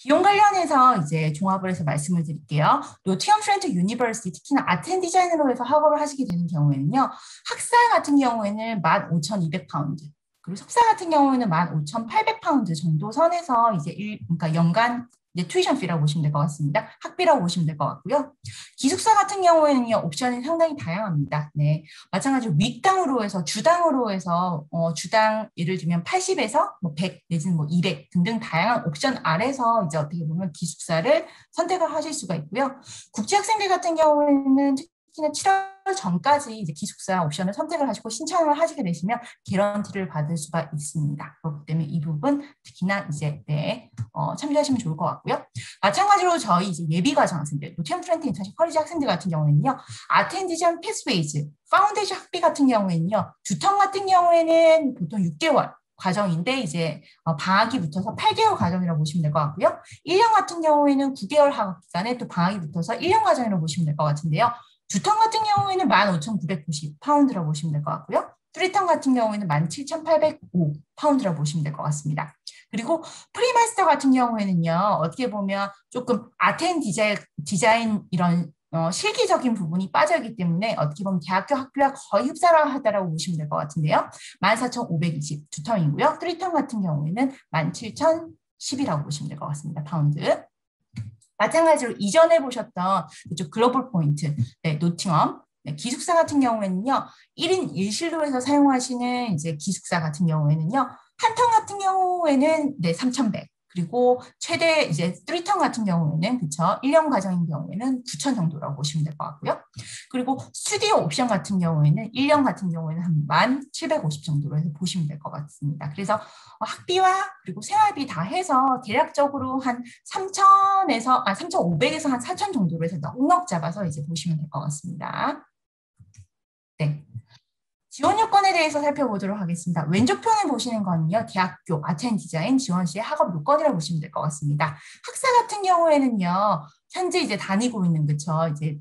비용 관련해서 이제 종합을 해서 말씀을 드릴게요. 노팅엄 트렌트 유니버시티 특히나 아트 앤 디자인으로 해서 학업을 하시게 되는 경우에는요. 학사 같은 경우에는 15,200파운드. 그리고 석사 같은 경우에는 15,800파운드 정도 선에서 이제 그러니까 연간 이제 튜이션 피라고 보시면 될 것 같습니다. 학비라고 보시면 될 것 같고요. 기숙사 같은 경우에는요, 옵션이 상당히 다양합니다. 네. 마찬가지로 윗당으로 해서 주당으로 해서 주당 예를 들면 80에서 뭐 100 내지는 뭐 200 등등 다양한 옵션 아래서 이제 어떻게 보면 기숙사를 선택을 하실 수가 있고요. 국제학생들 같은 경우에는 특히나 7월 전까지 이제 기숙사 옵션을 선택을 하시고 신청을 하시게 되시면 개런티를 받을 수가 있습니다. 그렇기 때문에 이 부분 특히나 이제 참조하시면 좋을 것 같고요. 마찬가지로 저희 이제 예비과정 학생들, 노티엄 트렌트 인턴십 컬리지 학생들 같은 경우에는요, 아트 앤 디자인 패스웨이즈, 파운데이션 학비 같은 경우에는요, 두텀 같은 경우에는 보통 6개월 과정인데 이제 방학이 붙어서 8개월 과정이라고 보시면 될 것 같고요. 1년 같은 경우에는 9개월 학업 기간에 또 방학이 붙어서 1년 과정이라고 보시면 될 것 같은데요. 두턴 같은 경우에는 15,990 파운드라고 보시면 될 것 같고요. 쓰리턴 같은 경우에는 17,805 파운드라고 보시면 될 것 같습니다. 그리고 프리마스터 같은 경우에는요, 어떻게 보면 조금 아트 앤 디자인 이런 실기적인 부분이 빠져있기 때문에 어떻게 보면 대학교 학비와 거의 흡사하다라고 보시면 될 것 같은데요. 14,520 두텀이고요. 쓰리턴 같은 경우에는 17,010이라고 보시면 될 것 같습니다. 파운드. 마찬가지로 이전에 보셨던 이쪽 글로벌 포인트, 네, 노팅엄, 네, 기숙사 같은 경우에는요, 1인 1실로에서 사용하시는 이제 기숙사 같은 경우에는요, 한 턴 같은 경우에는 네, 3,100. 그리고 최대 이제 3턴 같은 경우에는 그쵸 1년 과정인 경우에는 9,000 정도라고 보시면 될 것 같고요. 그리고 스튜디오 옵션 같은 경우에는 1년 같은 경우에는 한 1,750 정도로 해서 보시면 될 것 같습니다. 그래서 학비와 그리고 생활비 다 해서 대략적으로 한 3,500에서 한 4,000 정도로 해서 넉넉 잡아서 이제 보시면 될 것 같습니다. 네. 지원 요건에 대해서 살펴보도록 하겠습니다. 왼쪽 편에 보시는 거는요, 대학교 아트 앤 디자인 지원 시의 학업 요건이라고 보시면 될 것 같습니다. 학사 같은 경우에는요, 현재 이제 다니고 있는 그쵸, 이제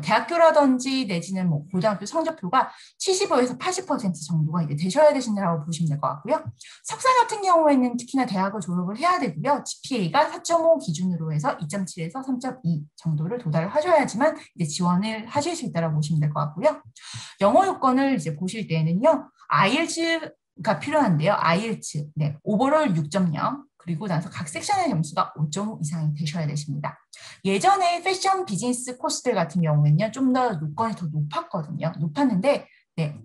대학교라든지 내지는 뭐 고등학교 성적표가 75에서 80% 정도가 이제 되셔야 되신다고 보시면 될 것 같고요. 석사 같은 경우에는 특히나 대학을 졸업을 해야 되고요. GPA가 4.5 기준으로 해서 2.7에서 3.2 정도를 도달을 하셔야지만 이제 지원을 하실 수 있다고 보시면 될 것 같고요. 영어 요건을 이제 보실 때는요, IELTS가 필요한데요. IELTS, 네, 오버롤 6.0, 그리고 나서 각 섹션의 점수가 5.5 이상이 되셔야 되십니다. 예전에 패션 비즈니스 코스들 같은 경우에는요, 좀 더 요건이 더 높았거든요. 높았는데, 네,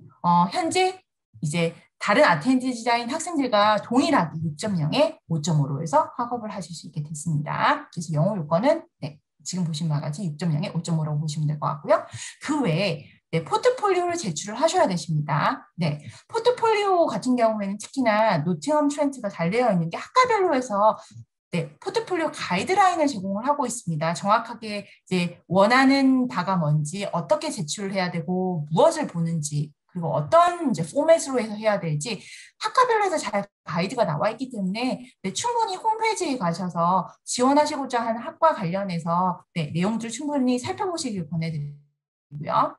현재 이제 다른 아트 앤 디자인 학생들과 동일하게 6.0에 5.5로 해서 학업을 하실 수 있게 됐습니다. 그래서 영어 요건은 네, 지금 보신 바와 같이 6.0에 5.5라고 보시면 될 것 같고요. 그 외에 네, 포트폴리오를 제출을 하셔야 되십니다. 네, 포트폴리오 같은 경우에는 특히나 노팅엄 트렌트가 잘 되어 있는 게 학과별로 해서 네, 포트폴리오 가이드라인을 제공을 하고 있습니다. 정확하게 이제 원하는 바가 뭔지, 어떻게 제출을 해야 되고, 무엇을 보는지, 그리고 어떤 이제 포맷으로 해서 해야 될지 학과별로 해서 잘 가이드가 나와 있기 때문에 네, 충분히 홈페이지에 가셔서 지원하시고자 하는 학과 관련해서 네, 내용들 충분히 살펴보시길 권해드리고요.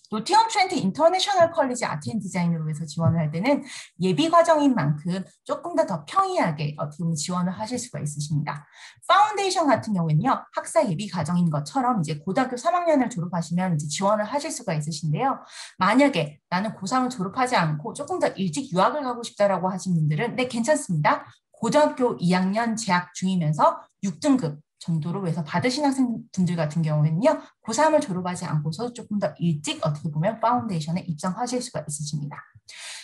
노팅엄 트렌트 인터내셔널 컬리지 아트 앤 디자인으로 해서 지원을 할 때는 예비 과정인 만큼 조금 더 평이하게 어떻게 보면 지원을 하실 수가 있으십니다. 파운데이션 같은 경우에는요, 학사 예비 과정인 것처럼 이제 고등학교 3학년을 졸업하시면 이제 지원을 하실 수가 있으신데요. 만약에 나는 고3을 졸업하지 않고 조금 더 일찍 유학을 가고 싶다라고 하신 분들은 네, 괜찮습니다. 고등학교 2학년 재학 중이면서 6등급 정도로 해서 받으신 학생분들 같은 경우에는요, 고3을 졸업하지 않고서 조금 더 일찍 어떻게 보면 파운데이션에 입성하실 수가 있으십니다.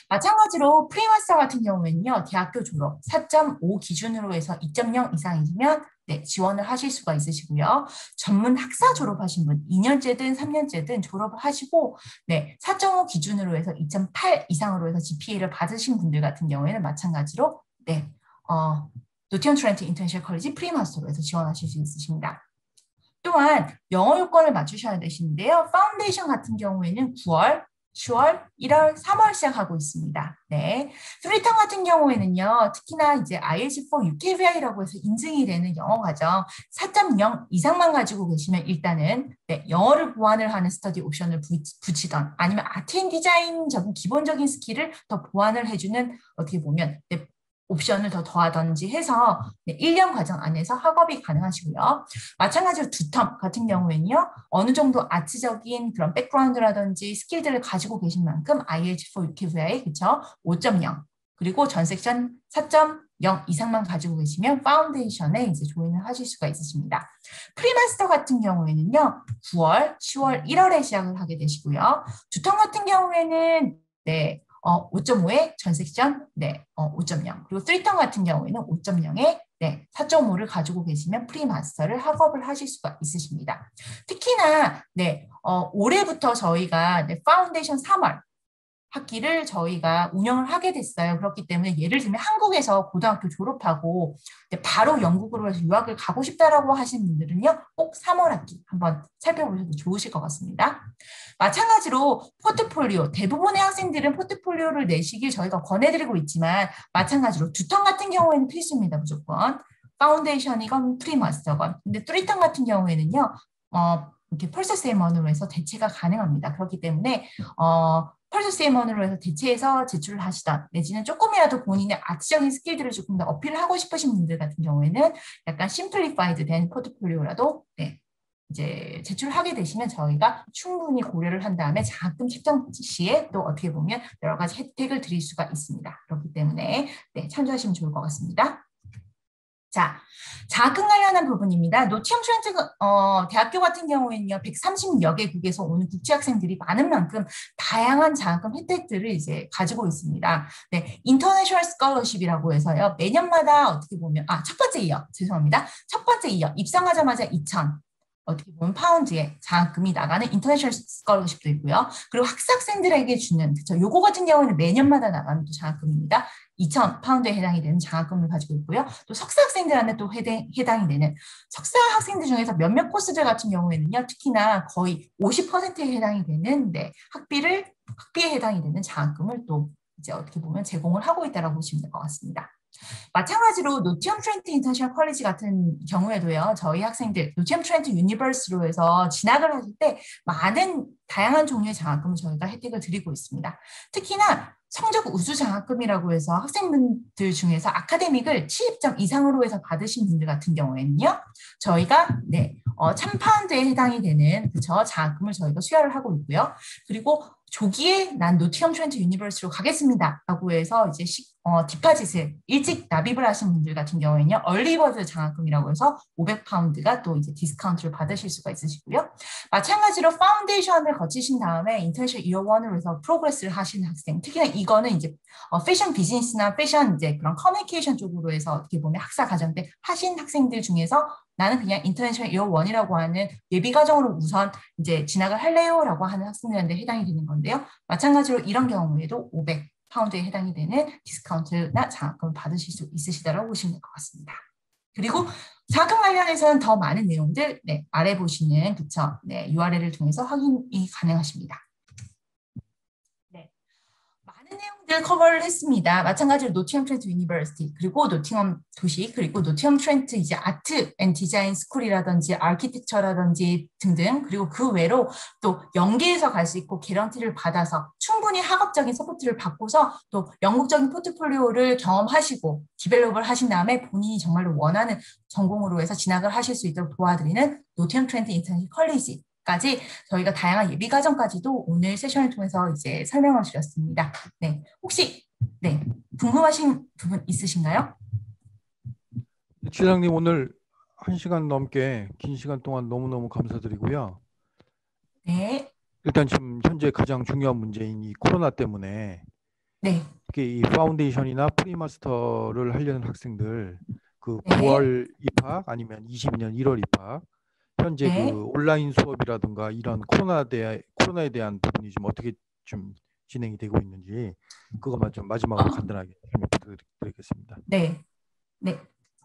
마찬가지로 프리마스터 같은 경우에는요, 대학교 졸업 4.5 기준으로 해서 2.0 이상이면 네, 지원을 하실 수가 있으시고요. 전문 학사 졸업하신 분, 2년째든 3년째든 졸업을 하시고, 네, 4.5 기준으로 해서 2.8 이상으로 해서 GPA를 받으신 분들 같은 경우에는 마찬가지로, 네, 노팅엄 트렌트 인터내셔널 컬리지 프리마스터로 해서 지원하실 수 있으십니다. 또한 영어 요건을 맞추셔야 되시는데요. 파운데이션 같은 경우에는 9월, 10월, 1월, 3월 시작하고 있습니다. 네. 쓰리턴 같은 경우에는요, 특히나 이제 IELTS4 UKVI라고 해서 인증이 되는 영어 과정 4.0 이상만 가지고 계시면 일단은 네, 영어를 보완을 하는 스터디 옵션을 붙이던 아니면 아트 앤 디자인적인 기본적인 스킬을 더 보완을 해주는 어떻게 보면 네, 옵션을 더 더하든지 해서 1년 과정 안에서 학업이 가능하시고요. 마찬가지로 두텀 같은 경우에는요. 어느 정도 아트적인 그런 백그라운드라든지 스킬들을 가지고 계신 만큼 IELTS4 UKVI 그쵸? 5.0 그리고 전 섹션 4.0 이상만 가지고 계시면 파운데이션에 이제 조인을 하실 수가 있으십니다. 프리마스터 같은 경우에는요. 9월, 10월, 1월에 시작을 하게 되시고요. 두텀 같은 경우에는 5.5에 전 섹션 5.0 그리고 3턴 같은 경우에는 5.0에 4.5를 가지고 계시면 프리마스터를 학업을 하실 수가 있으십니다. 특히나 올해부터 저희가 파운데이션 3월 학기를 저희가 운영을 하게 됐어요. 그렇기 때문에 예를 들면 한국에서 고등학교 졸업하고 바로 영국으로 해서 유학을 가고 싶다라고 하시는 분들은요. 꼭 3월 학기 한번 살펴보셔도 좋으실 것 같습니다. 마찬가지로 포트폴리오, 대부분의 학생들은 포트폴리오를 내시길 저희가 권해드리고 있지만 마찬가지로 두턴 같은 경우에는 필수입니다. 무조건. 파운데이션이건 프리마스터건. 근데 뚜리턴 같은 경우에는요. 이렇게 펄스 세이먼으로 해서 대체가 가능합니다. 그렇기 때문에 펄스 세이먼으로 해서 대체해서 제출을 하시던 내지는 조금이라도 본인의 아트적인 스킬들을 조금 더 어필을 하고 싶으신 분들 같은 경우에는 약간 심플리파이드 된 포트폴리오라도 이제 제출하게 되시면 저희가 충분히 고려를 한 다음에 장학금 책정 시에 또 어떻게 보면 여러 가지 혜택을 드릴 수가 있습니다. 그렇기 때문에 참조하시면 좋을 것 같습니다. 자, 장학금 관련한 부분입니다. 노티엄 트렌트 대학교 같은 경우에는요, 130여 개국에서 오는 국제학생들이 많은 만큼 다양한 장학금 혜택들을 이제 가지고 있습니다. 인터내셔널 스컬러십이라고 해서요, 매년마다 어떻게 보면, 첫 번째 이어, 죄송합니다. 첫 번째 이어, 입상하자마자 2,000. 어떻게 보면 파운드에 장학금이 나가는 인터내셔널 스컬러십도 있고요. 그리고 학생들에게 주는, 그쵸. 요거 같은 경우는 매년마다 나가는 또 장학금입니다. 2,000파운드에 해당이 되는 장학금을 가지고 있고요. 또 석사 학생들한테 또 해당이 되는 석사 학생들 중에서 몇몇 코스들 같은 경우에는요. 특히나 거의 50%에 해당이 되는 학비에 해당이 되는 장학금을 또 이제 어떻게 보면 제공을 하고 있다고 보시면 될 것 같습니다. 마찬가지로 노티엄 트렌트 인터내셔널 컬리지 같은 경우에도요. 저희 학생들 노티엄 트렌트 유니버스로 해서 진학을 하실 때 많은 다양한 종류의 장학금을 저희가 혜택을 드리고 있습니다. 특히나 성적 우수 장학금이라고 해서 학생분들 중에서 아카데믹을 70점 이상으로 해서 받으신 분들 같은 경우에는요. 저희가 1,000파운드에 해당이 되는 장학금을 저희가 수여를 하고 있고요. 그리고 조기에 난 노티엄 트렌트 유니버시티로 가겠습니다. 라고 해서 이제 디파짓을 일찍 납입을 하신 분들 같은 경우에는요. 얼리버드 장학금이라고 해서 500파운드가 또 이제 디스카운트를 받으실 수가 있으시고요. 마찬가지로 파운데이션을 거치신 다음에 인터내셔널 이어 1으로 해서 프로그레스를 하시는 학생, 특히나 이거는 이제 패션 비즈니스나 패션 이제 그런 커뮤니케이션 쪽으로 해서 어떻게 보면 학사 과정 때 하신 학생들 중에서 나는 그냥 인터내셔널 이어 1이라고 하는 예비 과정으로 우선 이제 진학을 할래요라고 하는 학생들한테 해당이 되는 건데요. 마찬가지로 이런 경우에도 500파운드에 해당이 되는 디스카운트나 장학금을 받으실 수 있으시다라고 보시면 될 것 같습니다. 그리고 장학금 관련해서는 더 많은 내용들 아래 보시는 URL을 통해서 확인이 가능하십니다. 많은 내용들 커버를 했습니다. 마찬가지로 노팅엄 트렌트 유니버시티 그리고 노팅엄 도시 그리고 노팅엄 트렌트 이제 아트 앤 디자인 스쿨이라든지 아키텍처라든지 등등 그리고 그 외로 또 연계해서 갈 수 있고 개런티를 받아서 충분히 학업적인 서포트를 받고서 또 영국적인 포트폴리오를 경험하시고 디벨롭을 하신 다음에 본인이 정말로 원하는 전공으로 해서 진학을 하실 수 있도록 도와드리는 노팅엄 트렌트 인터내셔널 컬리지 까지 저희가 다양한 예비 과정까지도 오늘 세션을 통해서 이제 설명을 드렸습니다. 혹시 궁금하신 부분 있으신가요? 지장님 오늘 1시간 넘게 긴 시간 동안 너무너무 감사드리고요. 일단 지금 현재 가장 중요한 문제인 이 코로나 때문에 특히 이 파운데이션이나 프리마스터를 하려는 학생들 그 9월 입학 아니면 22년 1월 입학 현재 그 온라인 수업이라든가 이런 코로나에 대한 부분이 좀 어떻게 좀 진행이 되고 있는지 그것만 좀 마지막으로 간단하게 설명 부탁드리겠습니다.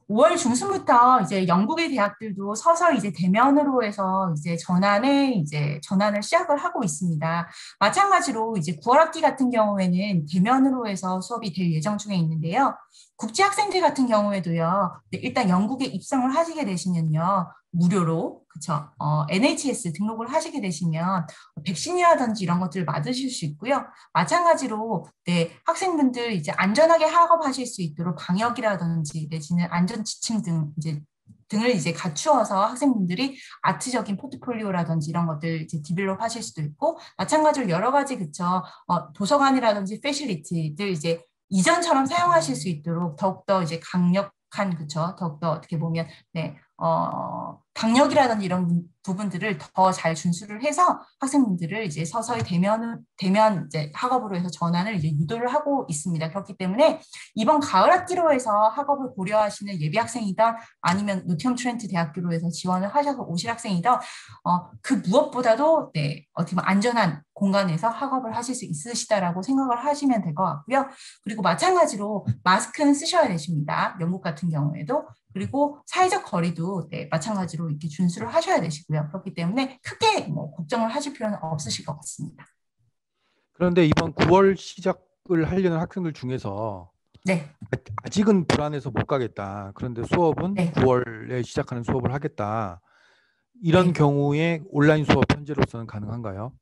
5월 중순부터 이제 영국의 대학들도 서서히 이제 대면으로 해서 이제 전환을 시작을 하고 있습니다. 마찬가지로 이제 9월 학기 같은 경우에는 대면으로 해서 수업이 될 예정 중에 있는데요. 국제 학생들 같은 경우에도요. 네, 일단 영국에 입성을 하시게 되시면요. 무료로 그쵸? NHS 등록을 하시게 되시면 백신이라든지 이런 것들을 맞으실 수 있고요. 마찬가지로 네, 학생분들 이제 안전하게 학업하실 수 있도록 방역이라든지 내지는 안전 지침 등 이제 등을 이제 갖추어서 학생분들이 아트적인 포트폴리오라든지 이런 것들 이제 디벨롭 하실 수도 있고, 마찬가지로 여러 가지 그쵸 도서관이라든지 패실리티들 이제 이전처럼 사용하실 수 있도록 더욱더 이제 강력한 그쵸 더욱더 어떻게 보면 네 방역이라든지 이런 부분들을 더 잘 준수를 해서 학생분들을 이제 서서히 대면 이제 학업으로 해서 전환을 이제 유도를 하고 있습니다. 그렇기 때문에 이번 가을 학기로 해서 학업을 고려하시는 예비 학생이다 아니면 노티엄 트렌트 대학교로 해서 지원을 하셔서 오실 학생이다 그 무엇보다도 네 어떻게 보면 안전한 공간에서 학업을 하실 수 있으시다라고 생각을 하시면 될 것 같고요. 그리고 마찬가지로 마스크는 쓰셔야 되십니다. 영국 같은 경우에도. 그리고 사회적 거리도 네, 마찬가지로 이렇게 준수를 하셔야 되시고요. 그렇기 때문에 크게 뭐 걱정을 하실 필요는 없으실 것 같습니다. 그런데 이번 9월 시작을 하려는 학생들 중에서 네. 아직은 불안해서 못 가겠다. 그런데 수업은 네. 9월에 시작하는 수업을 하겠다. 이런 네. 경우에 온라인 수업 현재로서는 가능한가요?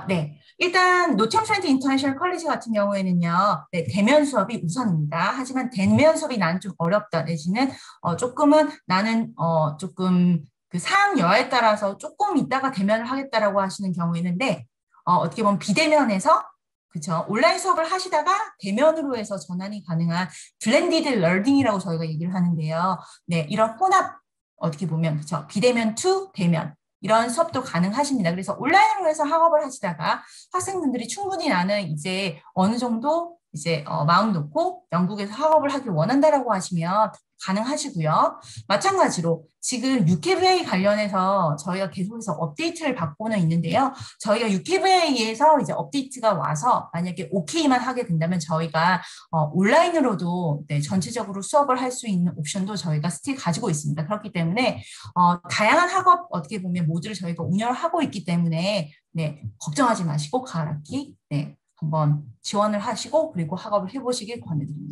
네. 일단 노티엄 트렌트 인터내셔널 컬리지 같은 경우에는요. 네, 대면 수업이 우선입니다. 하지만 대면 수업이 나는 좀 어렵다 내지는 조금은 나는 조금 그 상황 여하에 따라서 조금 있다가 대면을 하겠다라고 하시는 경우에는 네. 어떻게 보면 비대면에서 그렇죠. 온라인 수업을 하시다가 대면으로 해서 전환이 가능한 블렌디드 러닝이라고 저희가 얘기를 하는데요. 네, 이런 혼합 어떻게 보면 그렇죠. 비대면 투 대면 이런 수업도 가능하십니다. 그래서 온라인으로 해서 학업을 하시다가 학생분들이 충분히 나는 이제 어느 정도 이제 마음 놓고 영국에서 학업을 하길 원한다라고 하시면 가능하시고요. 마찬가지로 지금 UKVA 관련해서 저희가 계속해서 업데이트를 받고는 있는데요. 저희가 UKVA에서 이제 업데이트가 와서 만약에 OK만 하게 된다면 저희가 온라인으로도 네, 전체적으로 수업을 할 수 있는 옵션도 저희가 스틸 가지고 있습니다. 그렇기 때문에 다양한 학업 어떻게 보면 모드를 저희가 운영을 하고 있기 때문에 네, 걱정하지 마시고 가을 학기 네, 한번 지원을 하시고 그리고 학업을 해보시길 권해드립니다.